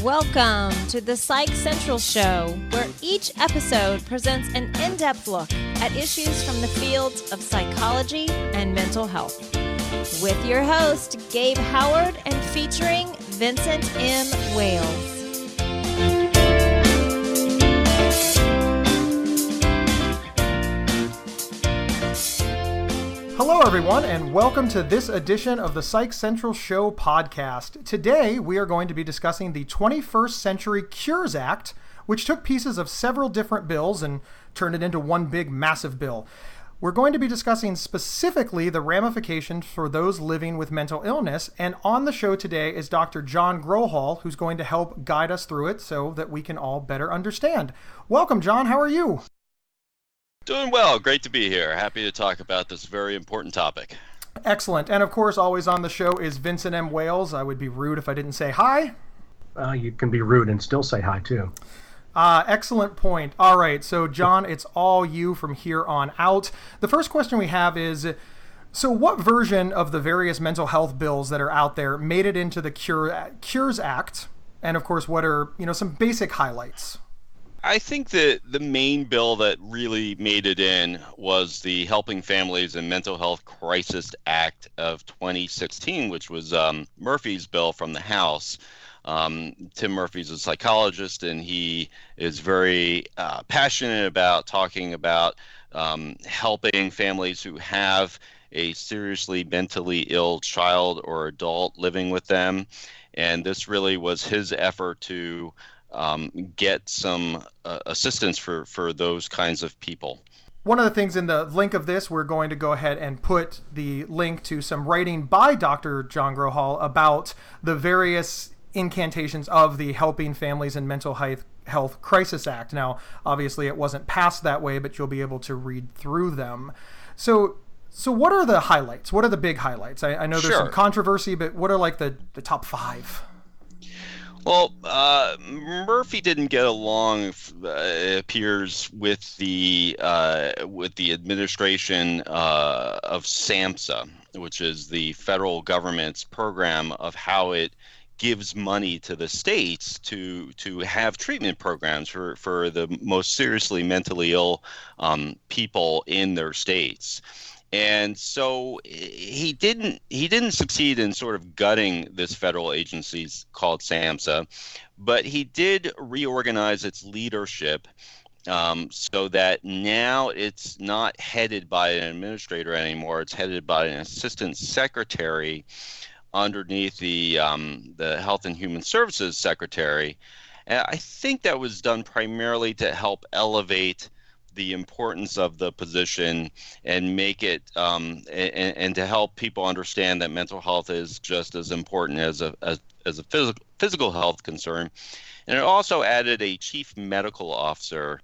Welcome to the Psych Central Show, where each episode presents an in-depth look at issues from the fields of psychology and mental health. With your host, Gabe Howard, and featuring Vincent M. Wales. Hello, everyone, and welcome to this edition of the Psych Central Show podcast. Today, we are going to be discussing the 21st Century Cures Act, which took pieces of several different bills and turned it into one big, massive bill. We're going to be discussing specifically the ramifications for those living with mental illness, and on the show today is Dr. John Grohol, who's going to help guide us through it so that we can all better understand. Welcome, John. How are you? Doing well. Great to be here. Happy to talk about this very important topic. Excellent. And of course, always on the show is Vincent M. Wales. I would be rude if I didn't say hi. You can be rude and still say hi, too. Excellent point. All right. So, John, it's all you from here on out. The first question we have is, so what version of the various mental health bills that are out there made it into the Cures Act? And, of course, what are, some basic highlights? I think that the main bill that really made it in was the Helping Families and Mental Health Crisis Act of 2016, which was Murphy's bill from the House. Tim Murphy's a psychologist, and he is very passionate about talking about helping families who have a seriously mentally ill child or adult living with them. And this really was his effort to get some assistance for those kinds of people. One of the things in the link of this, we're going to go ahead and put the link to some writing by Dr. John Grohol about the various incantations of the Helping Families and Mental Health Crisis Act. Now, obviously, it wasn't passed that way, but you'll be able to read through them. So what are the highlights? What are the big highlights? I know there's some controversy, but what are like the top five? Well, Murphy didn't get along, it appears, with the administration of SAMHSA, which is the federal government's program of how it gives money to the states to have treatment programs for the most seriously mentally ill people in their states. And so he didn't succeed in sort of gutting this federal agency called SAMHSA, but he did reorganize its leadership so that now it's not headed by an administrator anymore. It's headed by an assistant secretary underneath the Health and Human Services Secretary. And I think that was done primarily to help elevate the importance of the position and make it and to help people understand that mental health is just as important as a physical health concern. And it also added a chief medical officer,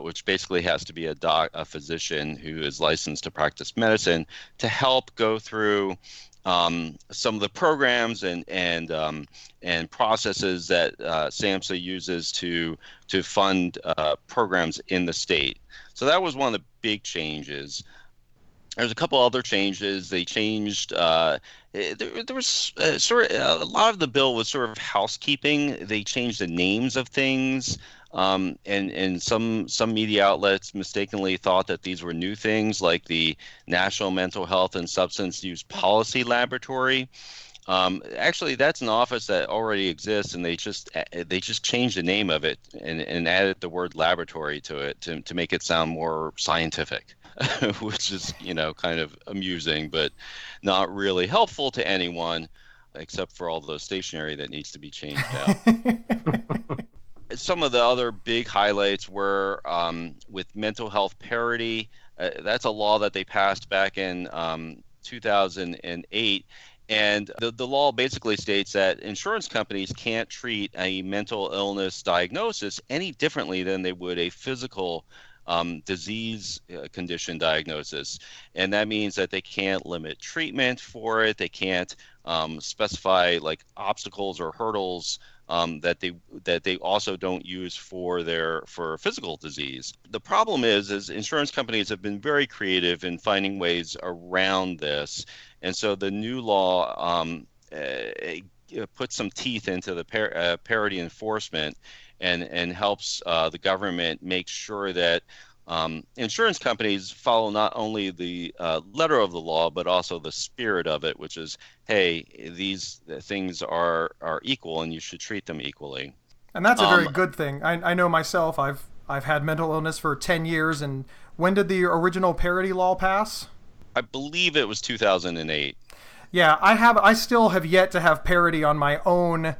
which basically has to be a physician who is licensed to practice medicine, to help go through some of the programs and processes that SAMHSA uses to fund programs in the state. So that was one of the big changes. There's a couple other changes. They changed. There was sort of a lot of the bill was sort of housekeeping. They changed the names of things. And some media outlets mistakenly thought that these were new things, like the National Mental Health and Substance Use Policy Laboratory. Actually, that's an office that already exists, and they just changed the name of it and added the word laboratory to it to make it sound more scientific, which is kind of amusing, but not really helpful to anyone, except for all the stationery that needs to be changed out. Some of the other big highlights were with mental health parity. That's a law that they passed back in 2008. And the law basically states that insurance companies can't treat a mental illness diagnosis any differently than they would a physical disease condition diagnosis. And that means that they can't limit treatment for it. They can't specify like obstacles or hurdles that they also don't use for physical disease. The problem is insurance companies have been very creative in finding ways around this, and so the new law puts some teeth into the parity enforcement and helps the government make sure that insurance companies follow not only the letter of the law, but also the spirit of it, which is, hey, these things are equal and you should treat them equally. And that's a very good thing. I know myself, I've had mental illness for 10 years. And when did the original parity law pass? I believe it was 2008. Yeah, I still have yet to have parity on my own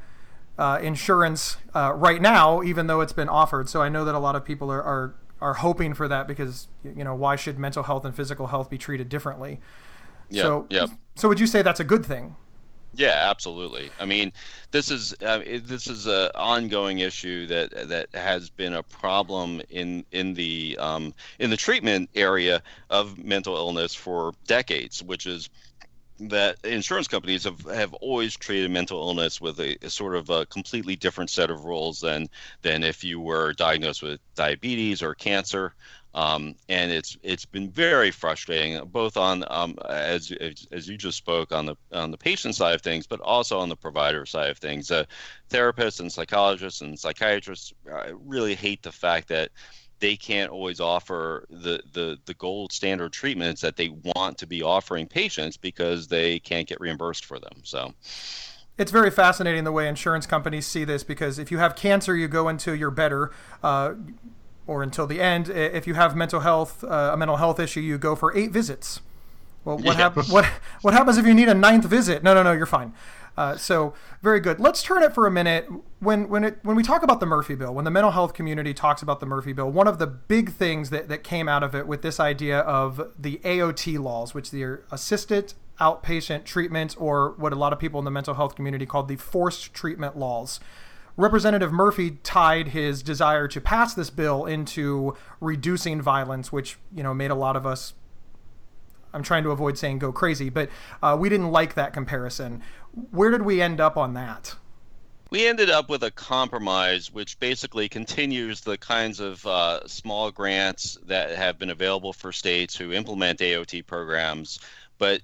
insurance right now, even though it's been offered. So I know that a lot of people are hoping for that because, why should mental health and physical health be treated differently? So would you say that's a good thing? Yeah, absolutely. I mean, this is an ongoing issue that has been a problem in the treatment area of mental illness for decades, which is that insurance companies have always treated mental illness with a sort of a completely different set of rules than if you were diagnosed with diabetes or cancer. And it's been very frustrating, both on as you just spoke on the patient side of things, but also on the provider side of things. Therapists and psychologists and psychiatrists really hate the fact that they can't always offer the gold standard treatments that they want to be offering patients because they can't get reimbursed for them. So it's very fascinating the way insurance companies see this, because if you have cancer, you go until you're better, or until the end. If you have mental health, a mental health issue, you go for 8 visits. Well, what happens if you need a 9th visit? No, you're fine. So very good. Let's turn it for a minute. When we talk about the Murphy Bill, when the mental health community talks about the Murphy Bill, one of the big things that came out of it with this idea of the AOT laws, which are assisted outpatient treatment, or what a lot of people in the mental health community called the forced treatment laws. Representative Murphy tied his desire to pass this bill into reducing violence, which, made a lot of us, I'm trying to avoid saying go crazy, but we didn't like that comparison. Where did we end up on that? We ended up with a compromise which basically continues the kinds of small grants that have been available for states who implement AOT programs, but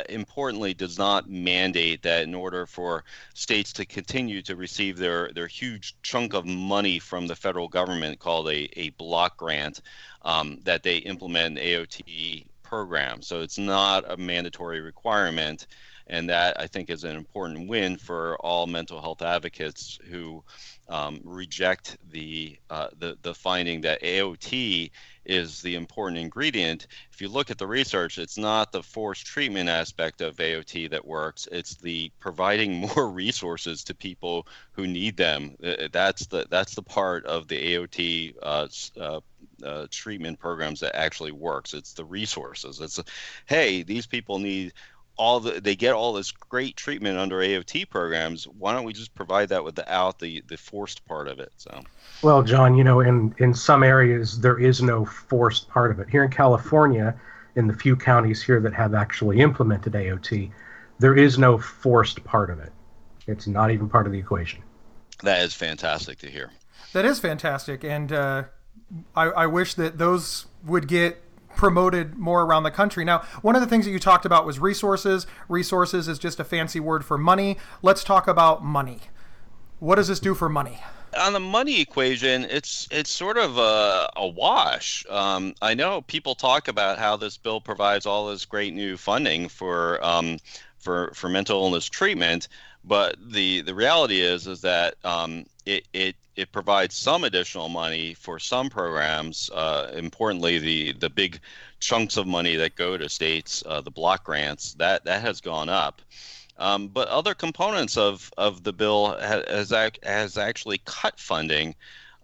importantly does not mandate that in order for states to continue to receive their huge chunk of money from the federal government called a block grant, that they implement an AOT program. So it's not a mandatory requirement. And that, I think, is an important win for all mental health advocates who reject the finding that AOT is the important ingredient. If you look at the research, it's not the forced treatment aspect of AOT that works. It's the providing more resources to people who need them. That's the part of the AOT treatment programs that actually works. It's the resources. It's hey, these people need they get all this great treatment under AOT programs. Why don't we just provide that without the forced part of it? So, well, John, in some areas there is no forced part of it. Here in California, in the few counties here that have actually implemented AOT, there is no forced part of it. It's not even part of the equation. That is fantastic to hear. That is fantastic, and I wish that those would get promoted more around the country. Now, one of the things that you talked about was resources. Resources is just a fancy word for money. Let's talk about money. What does this do for money? On the money equation, it's sort of a wash. I know people talk about how this bill provides all this great new funding for mental illness treatment, but the reality is that it provides some additional money for some programs. Importantly, the big chunks of money that go to states, the block grants, that has gone up. But other components of the bill has actually cut funding,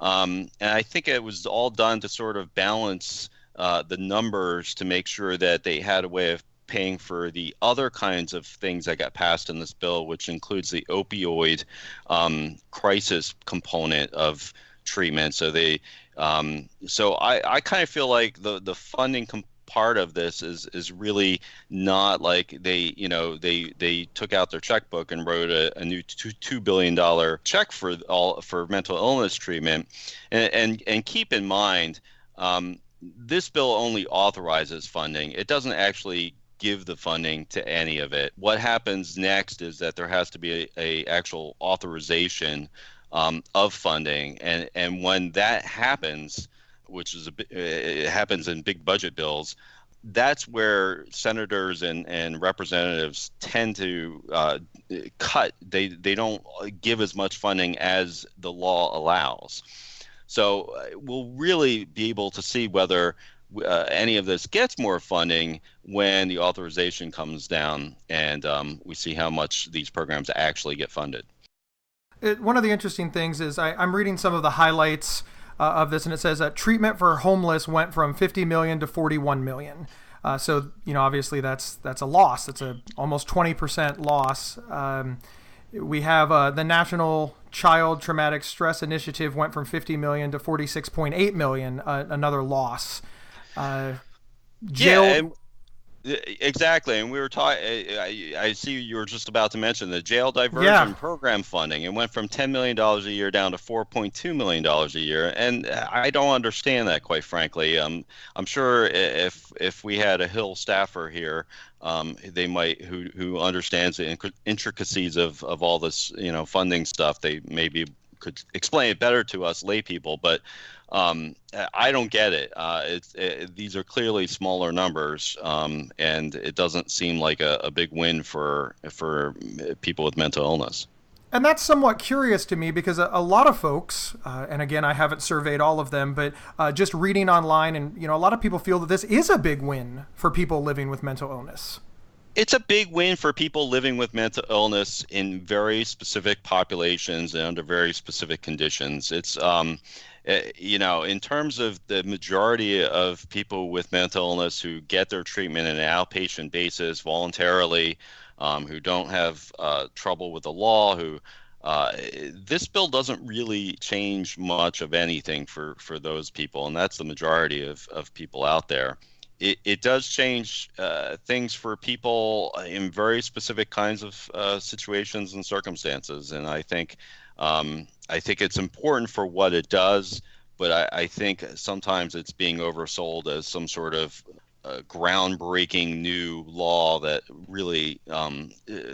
and I think it was all done to sort of balance the numbers to make sure that they had a way of paying for the other kinds of things that got passed in this bill, which includes the opioid crisis component of treatment. So I kind of feel like the funding part of this is really not like they took out their checkbook and wrote a new $2 billion check for mental illness treatment. And keep in mind, this bill only authorizes funding. It doesn't actually give the funding to any of it. What happens next is that there has to be a actual authorization of funding, and when that happens, which is it happens in big budget bills, that's where senators and representatives tend to cut. They don't give as much funding as the law allows. So we'll really be able to see whether any of this gets more funding when the authorization comes down and we see how much these programs actually get funded. One of the interesting things is I'm reading some of the highlights of this, and it says that treatment for homeless went from 50 million to 41 million. So, obviously that's a loss. It's a almost 20% loss. We have the National Child Traumatic Stress Initiative went from 50 million to 46.8 million, another loss. Jail. Yeah, exactly. And we were talking, I see you were just about to mention the jail diversion program funding. It went from $10 million a year down to $4.2 million a year. And I don't understand that, quite frankly. I'm sure if we had a Hill staffer here, they might, who understands the intricacies of all this, funding stuff, they maybe could explain it better to us lay people. But I don't get it. These are clearly smaller numbers, and it doesn't seem like a big win for people with mental illness. And that's somewhat curious to me because a lot of folks, and again, I haven't surveyed all of them, but just reading online, and a lot of people feel that this is a big win for people living with mental illness. It's a big win for people living with mental illness in very specific populations and under very specific conditions. It's in terms of the majority of people with mental illness who get their treatment on an outpatient basis voluntarily, who don't have trouble with the law, who this bill doesn't really change much of anything for those people, and that's the majority of people out there. It does change things for people in very specific kinds of situations and circumstances, and I think it's important for what it does, but I think sometimes it's being oversold as some sort of groundbreaking new law that really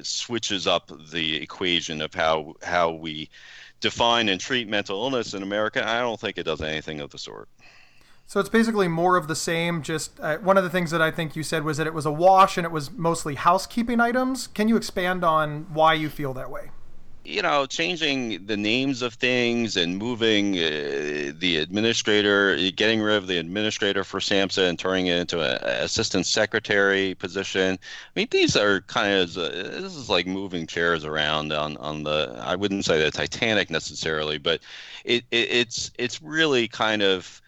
switches up the equation of how we define and treat mental illness in America. I don't think it does anything of the sort. So it's basically more of the same. Just one of the things that I think you said was that it was a wash and it was mostly housekeeping items. Can you expand on why you feel that way? Changing the names of things and moving the administrator, getting rid of the administrator for SAMHSA and turning it into an assistant secretary position. I mean, these are kind of, this is like moving chairs around on the, I wouldn't say the Titanic necessarily, but it's really kind of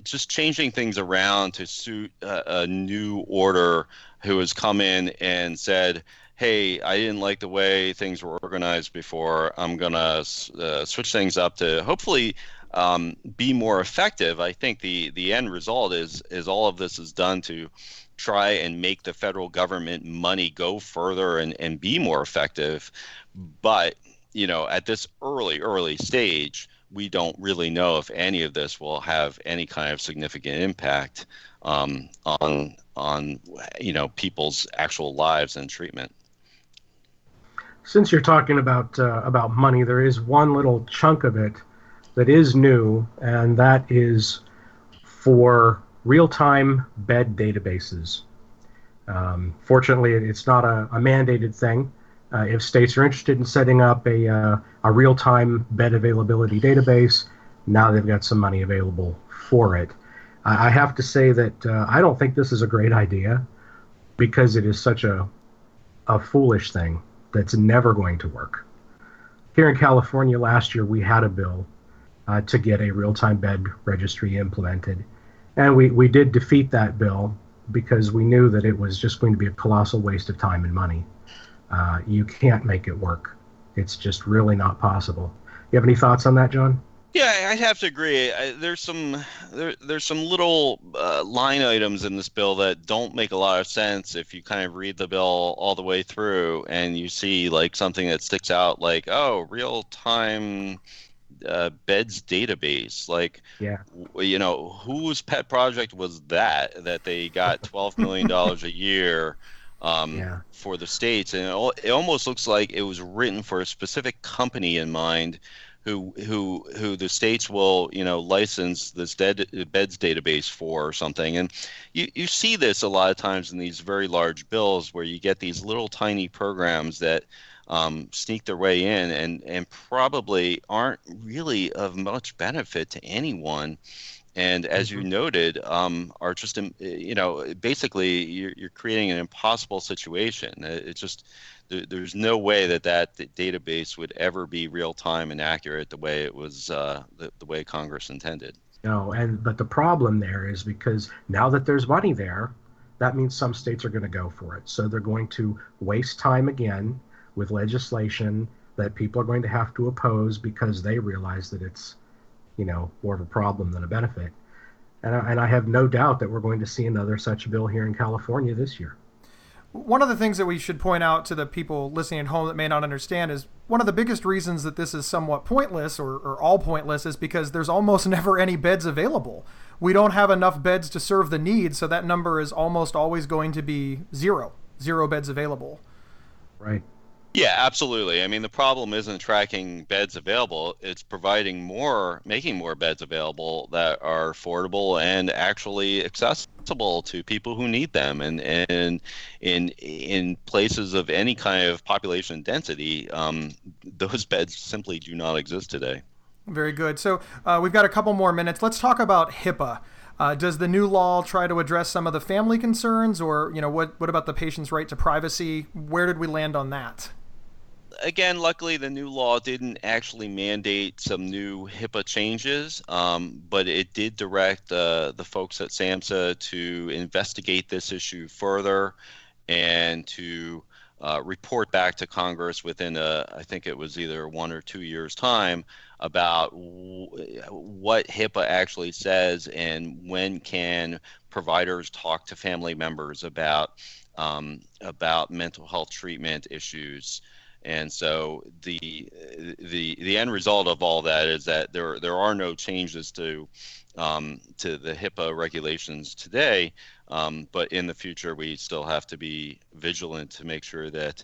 just changing things around to suit a new order who has come in and said, hey, I didn't like the way things were organized before. I'm going to switch things up to hopefully be more effective. I think the end result is all of this is done to try and make the federal government money go further and be more effective. But, at this early stage, we don't really know if any of this will have any kind of significant impact on people's actual lives and treatment. Since you're talking about money, there is one little chunk of it that is new, and that is for real-time bed databases. Fortunately, it's not a mandated thing. If states are interested in setting up a real-time bed availability database, now they've got some money available for it. I have to say that I don't think this is a great idea because it is such a foolish thing that's never going to work. Here in California last year, we had a bill to get a real-time bed registry implemented. And we did defeat that bill because we knew that it was just going to be a colossal waste of time and money. You can't make it work. It's just really not possible. You have any thoughts on that, John? Yeah, I'd have to agree. There's some little line items in this bill that don't make a lot of sense if you kind of read the bill all the way through and you see like something that sticks out like, oh, real-time beds database. Like, whose pet project was that they got $12 million a year for the states? And it almost looks like it was written for a specific company in mind who the states will, license this beds database for or something. And you see this a lot of times in these very large bills where you get these little tiny programs that sneak their way in and probably aren't really of much benefit to anyone. And as you noted, are just, basically you're creating an impossible situation. It's just, there's no way that database would ever be real time and accurate the way it was, the way Congress intended. No, but the problem there is because now that there's money there, that means some states are going to go for it. So they're going to waste time again with legislation that people are going to have to oppose because they realize that it's, more of a problem than a benefit. And I have no doubt that we're going to see another such bill here in California this year. One of the things that we should point out to the people listening at home that may not understand is one of the biggest reasons that this is somewhat pointless or all pointless is because there's almost never any beds available. We don't have enough beds to serve the needs, so that number is almost always going to be zero beds available. Right. Yeah, absolutely. I mean, the problem isn't tracking beds available. It's making more beds available that are affordable and actually accessible to people who need them. And in places of any kind of population density, those beds simply do not exist today. Very good. So we've got a couple more minutes. Let's talk about HIPAA. Does the new law try to address some of the family concerns, or what about the patient's right to privacy? Where did we land on that? Again, luckily, the new law didn't actually mandate some new HIPAA changes, but it did direct the folks at SAMHSA to investigate this issue further and to report back to Congress within I think it was either 1 or 2 years' time about what HIPAA actually says and when can providers talk to family members about mental health treatment issues. And so the end result of all that is that there are no changes to the HIPAA regulations today, but in the future we still have to be vigilant to make sure that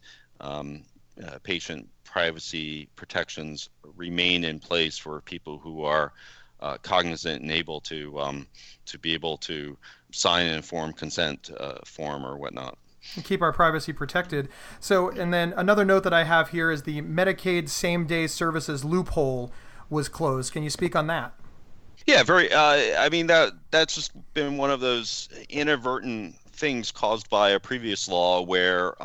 patient privacy protections remain in place for people who are cognizant and able to be able to sign an informed consent form or whatnot. Keep our privacy protected. So, and then another note that I have here is the Medicaid same-day services loophole was closed. Can you speak on that? Yeah, very. I mean, that's just been one of those inadvertent things caused by a previous law where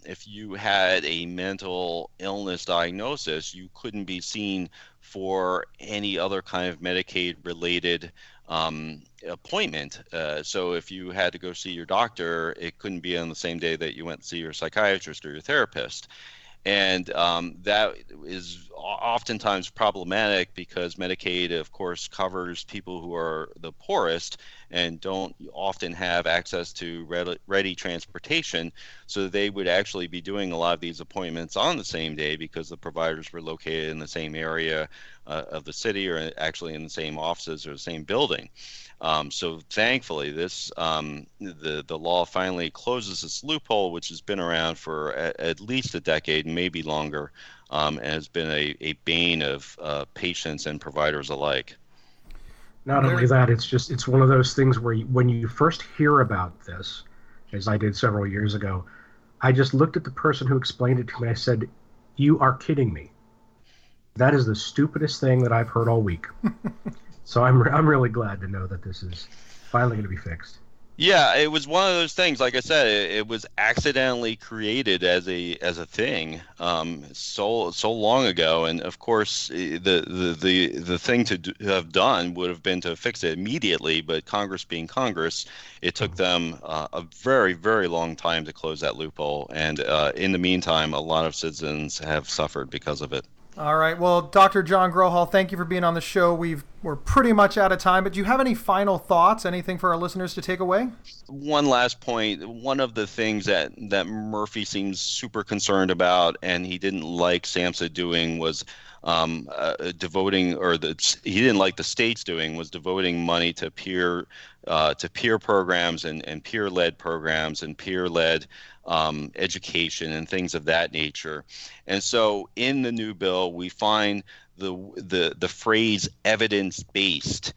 if you had a mental illness diagnosis, you couldn't be seen for any other kind of Medicaid-related appointment. So if you had to go see your doctor, it couldn't be on the same day that you went to see your psychiatrist or your therapist. And that is oftentimes problematic because Medicaid, of course, covers people who are the poorest and don't often have access to ready transportation. So they would actually be doing a lot of these appointments on the same day because the providers were located in the same area of the city or actually in the same offices or the same building. So thankfully, the law finally closes this loophole, which has been around for at least a decade, maybe longer, and has been a bane of patients and providers alike. Not only that, it's one of those things where when you first hear about this, as I did several years ago, I just looked at the person who explained it to me. I said, "You are kidding me. That is the stupidest thing that I've heard all week." So I'm really glad to know that this is finally going to be fixed. Yeah, it was one of those things. Like I said, it was accidentally created as a thing so long ago, and of course the thing to have done would have been to fix it immediately. But Congress being Congress, it took them a very, very long time to close that loophole, and in the meantime, a lot of citizens have suffered because of it. All right. Well, Dr. John Grohol, thank you for being on the show. We've We're pretty much out of time, but do you have any final thoughts, anything for our listeners to take away? One last point. One of the things that Murphy seems super concerned about, and he didn't like SAMHSA doing, was devoting, he didn't like the states doing, was devoting money to peer programs and peer-led programs and peer-led education and things of that nature. And so in the new bill, we find the phrase evidence-based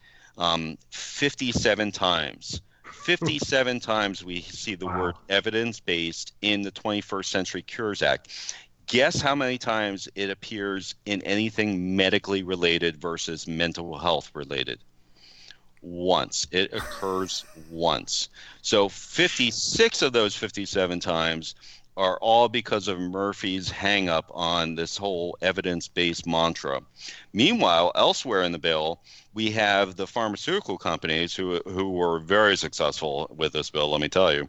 57 times. 57 times we see the word evidence-based in the 21st Century Cures Act. Guess how many times it appears in anything medically related versus mental health related? Once. It occurs once. So 56 of those 57 times are all because of Murphy's hang-up on this whole evidence-based mantra. Meanwhile, elsewhere in the bill, we have the pharmaceutical companies who were very successful with this bill, let me tell you,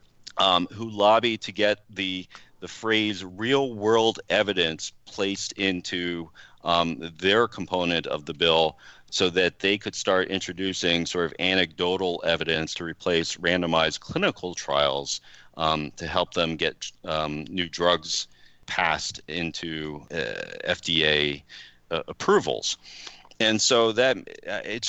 who lobbied to get the phrase real-world evidence placed into their component of the bill so that they could start introducing sort of anecdotal evidence to replace randomized clinical trials to help them get new drugs passed into FDA approvals. And so that it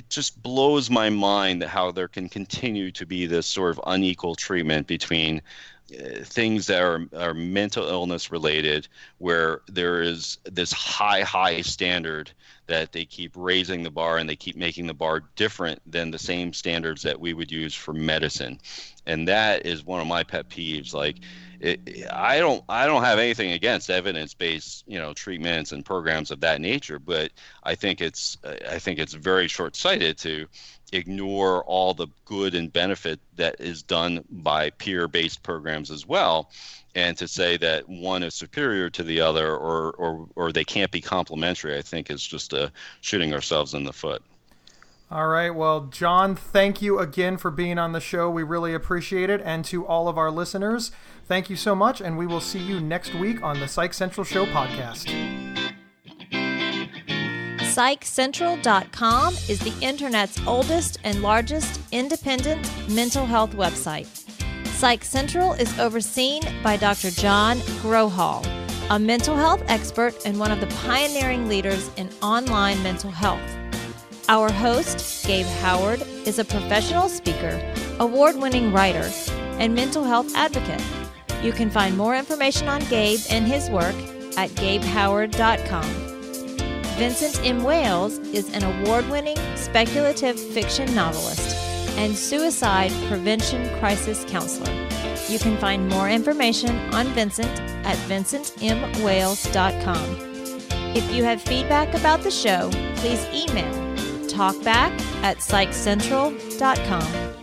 just blows my mind how there can continue to be this sort of unequal treatment between things that are mental illness related, where there is this high standard that they keep raising the bar, and they keep making the bar different than the same standards that we would use for medicine. And that is one of my pet peeves. Like, I don't have anything against evidence-based, treatments and programs of that nature, but I think it's very short-sighted to ignore all the good and benefit that is done by peer-based programs as well, and to say that one is superior to the other or they can't be complementary, I think is just shooting ourselves in the foot. All right. Well, John, thank you again for being on the show. We really appreciate it. And to all of our listeners, thank you so much. And we will see you next week on the Psych Central Show podcast. PsychCentral.com is the internet's oldest and largest independent mental health website. Psych Central is overseen by Dr. John Grohol, a mental health expert and one of the pioneering leaders in online mental health. Our host, Gabe Howard, is a professional speaker, award-winning writer, and mental health advocate. You can find more information on Gabe and his work at GabeHoward.com. Vincent M. Wales is an award-winning speculative fiction novelist and suicide prevention crisis counselor. You can find more information on Vincent at vincentmwales.com. If you have feedback about the show, please email talkback@psychcentral.com.